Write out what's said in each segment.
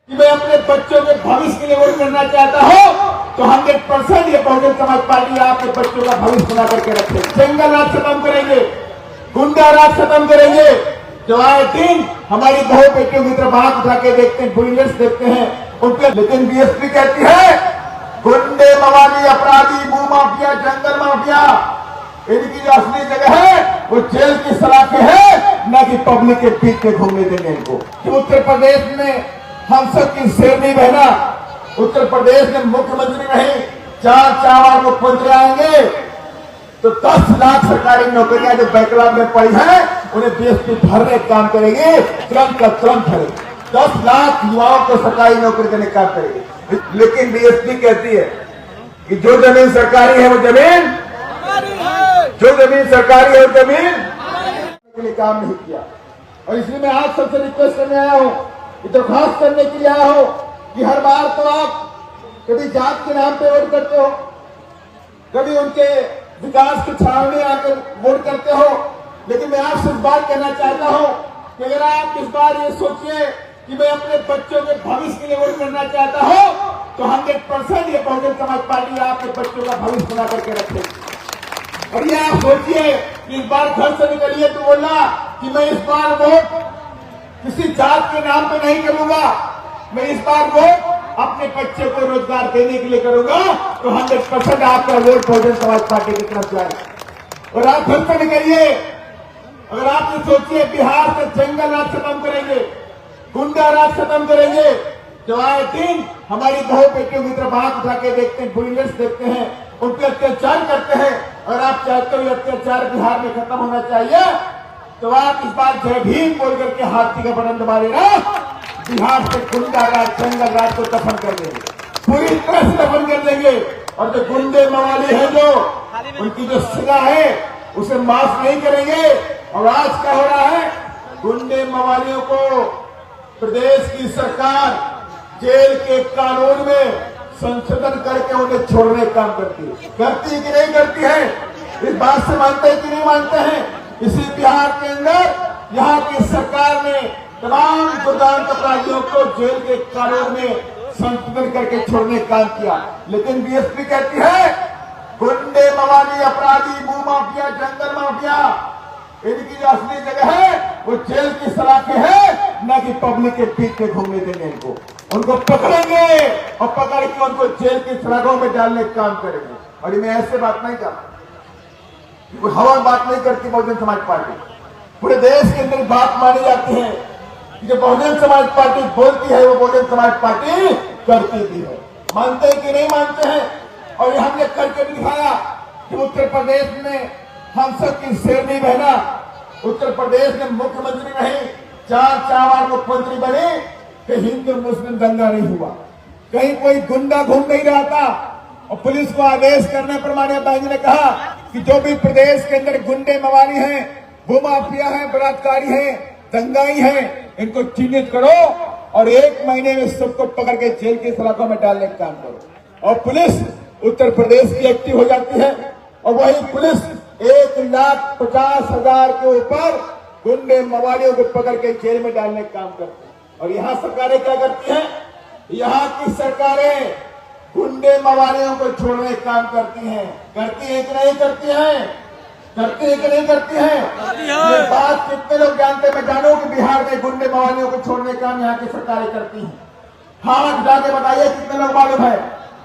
कि मैं अपने बच्चों के भविष्य के लिए वोट करना चाहता हूं तो 100% ये बहुजन समाज पार्टी आपके बच्चों का भविष्य बना करके रखे। जंगल राज खत्म करेंगे, गुंडा राज खत्म करेंगे। जो आए दिन हमारी बहू बेटियों की तरफ हाथ उठा के देखते हैं, बुलियर्स देखते हैं उनके, लेकिन बीएसपी कहती है गुंडे, मवाली, अपराधी, भू माफिया, जंगल माफिया, इनकी जो असली जगह है वो जेल की सलाखें है, न कि पब्लिक के बीच में घूमने देंगे इनको। कि उत्तर प्रदेश में हम सब की शेरनी बहना, उत्तर प्रदेश में मुख्यमंत्री नहीं 4 मुख्यमंत्री आएंगे तो 10 लाख सरकारी नौकरियां जो बैकलॉग में पड़ी है उन्हें बीएसपी भरने का काम करेगी, तुरंत का तुरंत करेगी। 10 लाख युवाओं को सरकारी नौकरी देने का काम करेगी। लेकिन बीएसपी कहती है कि जो जमीन सरकारी है वो जमीन, जो जमीन सरकारी है वो जमीन के लिए काम नहीं किया। और इसलिए मैं आज सबसे रिक्वेस्ट करने आया हूं, दरखास्त करने के लिए आया हूं कि हर बार तो आप कभी जात के नाम पे वोट करते हो, कभी उनके विकास की छावनी आकर वोट करते हो, लेकिन मैं आपसे इस बात कहना चाहता हूं कि अगर आप इस बार ये सोचिए कि मैं अपने बच्चों के भविष्य के लिए वोट करना चाहता हूं तो 100% ये बहुजन समाज पार्टी आपके बच्चों का भविष्य बना करके रखेगी। और ये आप सोचिए कि इस बार घर से निकलिए तो बोलना कि मैं इस बार वोट किसी जात के नाम पे नहीं करूंगा, मैं इस बार वोट अपने बच्चे को रोजगार देने के लिए करूंगा, तो 100% आपका वोट बहुजन समाज पार्टी की तरफ जाएगा। और आप घर से निकलिए, अगर आप ये सोचिए बिहार से जंगल राज खत्म करेंगे, गुंडा राज खत्म करेंगे, जो आए दिन हमारी बहू बेटियों की तरफ हाथ उठा के देखते हैं, बुलियर्स देखते हैं, उन पर अत्याचार करते हैं, अगर आप चाहते हो अत्याचार बिहार में खत्म होना चाहिए तो आप इस बार जय भीम बोल करके हाथी का बटन दबा देना, बिहार से गुंडा राज, जंगल राज को दफन कर देंगे, पूरी तरह से दफन कर देंगे। और जो गुंडे मवाली है, जो उनकी जो सजा है उसे माफ नहीं करेंगे। और आज क्या हो रहा है, गुंडे मवालियों को प्रदेश की सरकार जेल के कानून में संशोधन करके उन्हें छोड़ने का काम करती है कि नहीं करती है, इस बात से मानते हैं कि नहीं मानते हैं। इसी बिहार के अंदर यहाँ की सरकार ने तमाम दुर्दांत अपराधियों को जेल के कानून में संशोधन करके छोड़ने का काम किया, लेकिन बीएसपी कहती है गुंडे, मवाली, अपराधी, भू माफिया, जंगल माफिया, इनकी जो असली जगह है वो जेल की सलाखें है, न कि पब्लिक के बीच में घूमने देंगे इनको। उनको पकड़ेंगे और पकड़ के उनको जेल की सलाखों में डालने का काम करेंगे। और मैं ऐसे बात नहीं करता, कोई हवा बात नहीं करती बहुजन समाज पार्टी, पूरे देश के अंदर बात मानी जाती है कि जो बहुजन समाज पार्टी बोलती है वो बहुजन समाज पार्टी करती भी है। मानते हैं कि नहीं मानते हैं। और ये हमने करके भी दिखाया कि उत्तर प्रदेश में हम सब की शेरनी बहना, उत्तर प्रदेश में मुख्यमंत्री नहीं 4 मुख्यमंत्री बने कि हिंदू मुस्लिम दंगा नहीं हुआ, कहीं कोई गुंडा घूम नहीं रहा था। और पुलिस को आदेश करने पर माननीय बहन ने कहा कि जो भी प्रदेश के अंदर गुंडे मवाली हैं, भू माफिया हैं, बलात्कारी हैं, दंगाई हैं, इनको चिन्हित करो और 1 महीने में सबको पकड़ के जेल की सलाखों में डालने का काम करो। और पुलिस उत्तर प्रदेश की एक्टिव हो जाती है और वही पुलिस 1,50,000 के ऊपर गुंडे मवालियों को पकड़ के जेल में डालने का काम करती है। और यहाँ सरकारें क्या करती हैं, यहाँ की सरकारें गुंडे मवालियों को छोड़ने का काम करती हैं कि नहीं करती हैं, करती है कि नहीं करती हैं। ये बात कितने लोग जानते हैं, मैं जानू कि बिहार में गुंडे मवालियों को छोड़ने का काम यहाँ की सरकारें करती हैं। हाथ जाके बताइए कितने लोग मालूम है,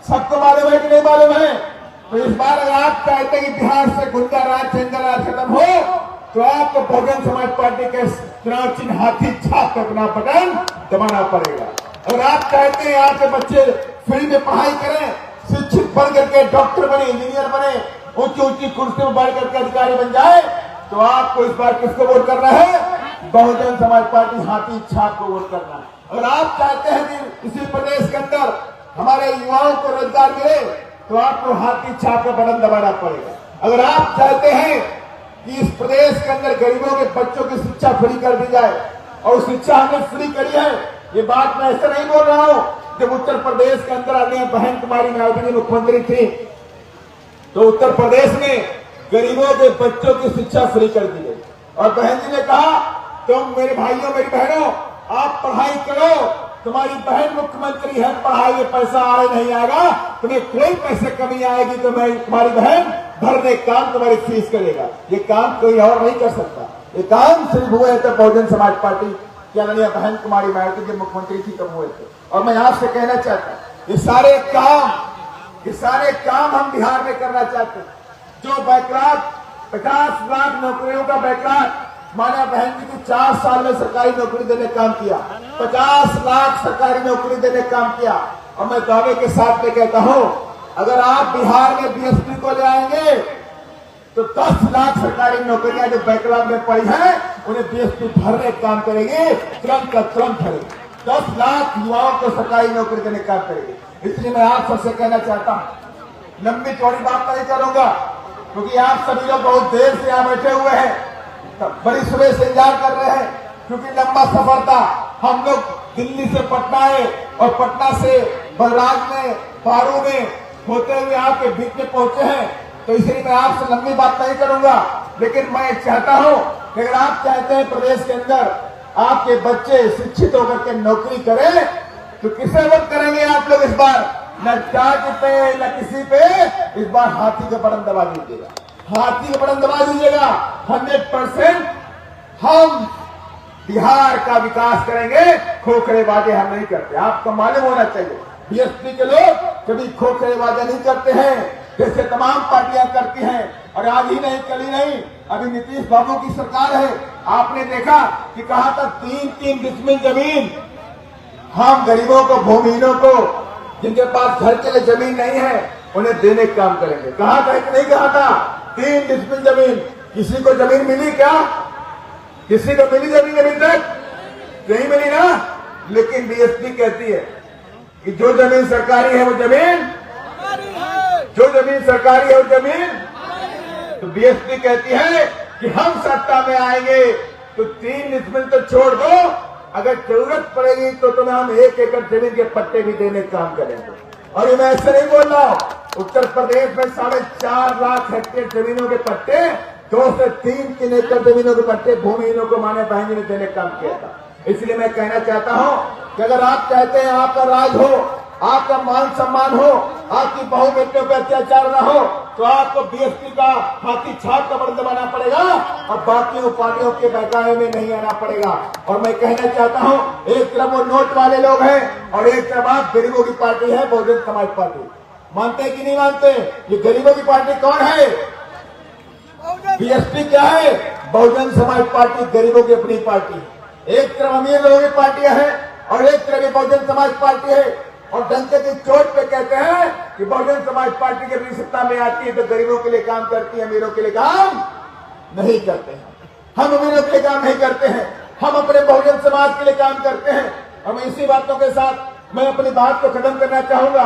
सबको मालूम है कि नहीं मालूम है। तो इस बार अगर आप चाहते हैं कि बिहार से गुंडा राज, जंगल राज खत्म हो तो आपको बहुजन समाज पार्टी के चुनाव चिन्ह हाथी छाप कर अपना बटन दबाना पड़ेगा। अगर आप चाहते हैं आपके बच्चे फ्री में पढ़ाई करें, शिक्षित बन करके डॉक्टर बने, इंजीनियर बने, ऊंची कुर्सी में बढ़ करके अधिकारी बन जाए, तो आपको इस बार किसको वोट करना है, बहुजन समाज पार्टी हाथी छाप को वोट करना है। अगर आप चाहते हैं कि इसी प्रदेश के अंदर हमारे युवाओं को रोजगार मिले तो आपको हाथी छाप का बटन दबाना पड़ेगा। अगर आप चाहते हैं कि इस प्रदेश के अंदर गरीबों के बच्चों की शिक्षा फ्री कर दी जाए, और शिक्षा हमने फ्री करी है, ये बात मैं ऐसे नहीं बोल रहा हूं। जब उत्तर प्रदेश के अंदर आदरणीय बहन कुमारी मायावती मुख्यमंत्री थी तो उत्तर प्रदेश में गरीबों के बच्चों की शिक्षा फ्री कर दी गई और बहन जी ने कहा तुम मेरे भाइयों मेरी बहनों आप पढ़ाई करो, तुम्हारी बहन मुख्यमंत्री है, पढ़ाई में पैसा आए नहीं आएगा, तुम्हें कोई पैसे कमी आएगी तो मैं तुम्हारी बहन भरने काम तुम्हारी फीस करेगा। ये काम कोई और नहीं कर सकता। ये काम सिर्फ हुए थे बहुजन समाज पार्टी की आदरणीय बहन कुमारी मायावती जब मुख्यमंत्री थी तब हुए थे। और मैं आपसे कहना चाहता हूं ये सारे काम हम बिहार में करना चाहते हैं। जो बैकलॉग 50 लाख नौकरियों का बैकलॉग माना बहन जी की 4 साल में सरकारी नौकरी देने का काम किया, 50 लाख सरकारी नौकरी देने का काम किया। और मैं दावे के साथ में कहता हूं अगर आप बिहार में बीएसपी को ले आएंगे तो 10 लाख सरकारी नौकरियां जो बैकलॉग में पड़ी हैं उन्हें बीएसपी भरने का काम करेगी, तुरंत का तुरंत भरेगी। 10 लाख युवाओं को सरकारी नौकरी देने का काम करेगी। इसलिए मैं आप सबसे कहना चाहता हूं, लंबी चौड़ी बात नहीं करूंगा क्योंकि आप सभी लोग बहुत देर से यहां बैठे हुए हैं, बड़ी सुबह से इंतजार कर रहे हैं क्योंकि लंबा सफर था। हम लोग दिल्ली से पटना आए और पटना से बलराज में पारू में होते हुए आपके बीच में पहुंचे हैं। तो इसलिए मैं आपसे लंबी बात नहीं करूंगा, लेकिन मैं चाहता हूं कि अगर आप चाहते हैं प्रदेश के अंदर आपके बच्चे शिक्षित होकर के नौकरी करें तो किसे वोट करेंगे आप लोग इस बार? न जाति पे न किसी पे, इस बार हाथी का बटन दबा दीजिएगा, हाथी का बटन दबा दीजिएगा। 100% हम बिहार का विकास करेंगे, खोखले वादे हम नहीं करते। आपको मालूम होना चाहिए बीएसपी के लोग कभी खोखले वादे नहीं करते हैं जैसे तमाम पार्टियां करती हैं। और आज ही नहीं कल ही नहीं, अभी नीतीश बाबू की सरकार है, आपने देखा कि कहा था 3-3 डिसमिल जमीन हम गरीबों को, भूमिहीनों को, जिनके पास घर के लिए जमीन नहीं है उन्हें देने का काम करेंगे। कहा था कि नहीं कहा था? 3 डिसमिल जमीन। किसी को जमीन मिली क्या? किसी को मिली जमीन अभी तक? नहीं मिली ना। लेकिन बीएसपी कहती है कि जो जमीन सरकारी है वो जमीन, जो जमीन सरकारी है वो जमीन। तो बीएसपी कहती है कि हम सत्ता में आएंगे तो 3 डिसमिल तो छोड़ दो, अगर जरूरत पड़ेगी तो तुम्हें हम 1 एकड़ जमीन के पट्टे भी देने का काम करेंगे। और ये मैं ऐसे नहीं बोल रहा हूं, उत्तर प्रदेश में 4.5 लाख हेक्टेयर जमीनों के पट्टे, 2 से 3 एकड़ जमीनों के पट्टे भूमिहीनों को माने बहन जी ने देने का काम किया था। इसलिए मैं कहना चाहता हूं कि अगर आप चाहते हैं आपका राज हो, आपका मान सम्मान हो, आपकी बहु बेटियों पर अत्याचार न हो, तो आपको बीएसपी का हाथी छाप का बटन दबाना पड़ेगा और बाकी पार्टियों के बहकावे में नहीं आना पड़ेगा। और मैं कहना चाहता हूं एक तरफ वो नोट वाले लोग हैं और एक तरफ आप गरीबों की पार्टी है बहुजन समाज पार्टी। मानते कि नहीं मानते? ये गरीबों की पार्टी कौन है? बीएसपी क्या है? बहुजन समाज पार्टी गरीबों की अपनी पार्टी। एक तरफ अमीर लोगों की पार्टियां हैं और एक तरफ बहुजन समाज पार्टी है। और डंके की चोट पे कहते हैं कि बहुजन समाज पार्टी की अपनी सत्ता में आती है तो गरीबों के लिए काम करती है, अमीरों के लिए काम नहीं करते हैं। हम अमीरों के लिए काम नहीं करते हैं, हम अपने बहुजन समाज के लिए काम करते हैं। और मैं इसी बातों के साथ मैं अपनी बात को खत्म करना चाहूंगा।